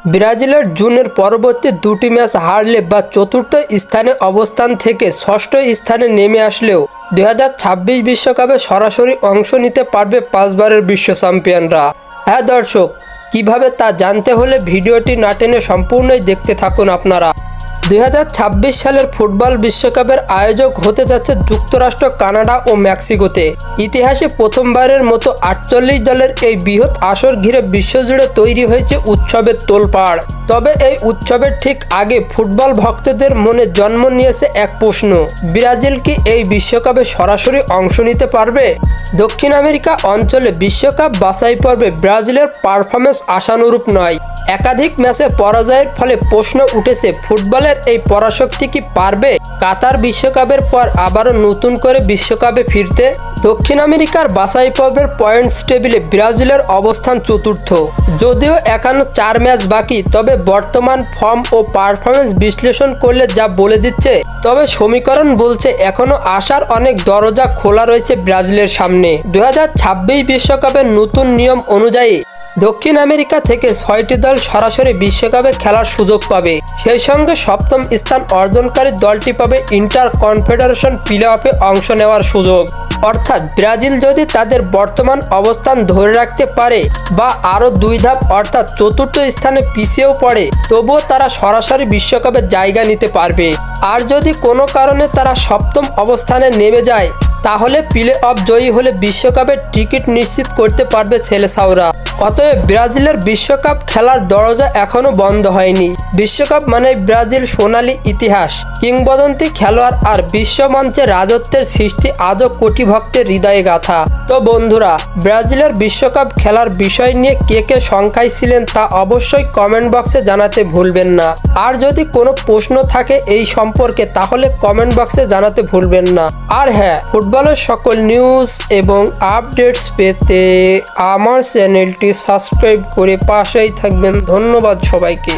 ব্রাজিলের জুনের পরবর্তী দুটি ম্যাচ হারলে বা চতুর্থ স্থানে অবস্থান থেকে ষষ্ঠ স্থানে নেমে আসলেও 2026 বিশ্বকাপে সরাসরি অংশ নিতে পারবে 5বারের বিশ্ব চ্যাম্পিয়নরা। হ্যাঁ দর্শক, কিভাবে তা জানতে হলে ভিডিওটি না টেনে সম্পূর্ণই দেখতে থাকুন আপনারা। 2026 সালের ফুটবল বিশ্বকাপের আয়োজক হতে যাচ্ছে যুক্তরাষ্ট্র, কানাডা ও মেক্সিকোতে। ইতিহাসে প্রথমবারের মতো 48 দলের এই বৃহৎ আসর ঘিরে বিশ্বজুড়ে তৈরি হয়েছে উৎসবের তোলপাড়। তবে এই উৎসবের ঠিক আগে ফুটবল ভক্তদের মনে জন্ম নিয়েছে এক প্রশ্ন: ব্রাজিল কি এই বিশ্বকাপে সরাসরি অংশ নিতে পারবে? দক্ষিণ আমেরিকা অঞ্চলে বিশ্বকাপ বাছাই পর্বে ব্রাজিলের পারফরমেন্স আশানুরূপ নয়। একাধিক ম্যাচে পরাজয়ের ফলে প্রশ্ন উঠেছে, ফুটবলের এই পরাশক্তি কি পারবে কাতার বিশ্বকাপের পর আবারও নতুন করে বিশ্বকাপে ফিরতে? দক্ষিণ আমেরিকার বাছাই পর্বের পয়েন্টস টেবিলে ব্রাজিলের অবস্থান চতুর্থ। যদিও এখনো 4 ম্যাচ বাকি, তবে বর্তমান ফর্ম ও পারফরমেন্স বিশ্লেষণ করলে যা বলে দিচ্ছে, তবে সমীকরণ বলছে এখনো আসার অনেক দরজা খোলা রয়েছে ব্রাজিলের সামনে। 2026 বিশ্বকাপের নতুন নিয়ম অনুযায়ী দক্ষিণ আমেরিকা থেকে 6টি দল সরাসরি বিশ্বকাপে খেলার সুযোগ পাবে। সেই সঙ্গে সপ্তম স্থান অর্জনকারী দলটি পাবে ইন্টার কনফেডারেশন প্লে অফে অংশ নেওয়ার সুযোগ। অর্থাৎ ব্রাজিল যদি তাদের বর্তমান অবস্থান ধরে রাখতে পারে বা আরও 2 ধাপ অর্থাৎ চতুর্থ স্থানে পিছিয়েও পড়ে, তবুও তারা সরাসরি বিশ্বকাপে জায়গা নিতে পারবে। আর যদি কোনো কারণে তারা সপ্তম অবস্থানে নেমে যায়, তাহলে প্লে অফ জয়ী হলে বিশ্বকাপের টিকিট নিশ্চিত করতে পারবে ছেলেছাওরা। অতএব ব্রাজিলের বিশ্বকাপ খেলার দরজা এখনও বন্ধ হয়নি। বিশ্বকাপ মানে ব্রাজিল সোনালী ইতিহাস, কিংবদন্তি খেলোয়াড় আর বিশ্বমঞ্চে রাজত্বের সৃষ্টি আজও কোটি ভক্তের হৃদয়ে গাথা। তো বন্ধুরা, ব্রাজিলের বিশ্বকাপ খেলার বিষয় নিয়ে কে কে শঙ্কায় ছিলেন তা অবশ্যই কমেন্ট বক্সে জানাতে ভুলবেন না। আর যদি কোনো প্রশ্ন থাকে এই সম্পর্কে, তাহলে কমেন্ট বক্সে জানাতে ভুলবেন না। আর হ্যাঁ, ফুটবলের সকল নিউজ এবং আপডেটস পেতে আমার চ্যানেলটি সাবস্ক্রাইব করে পাশেই থাকবেন। ধন্যবাদ সবাইকে।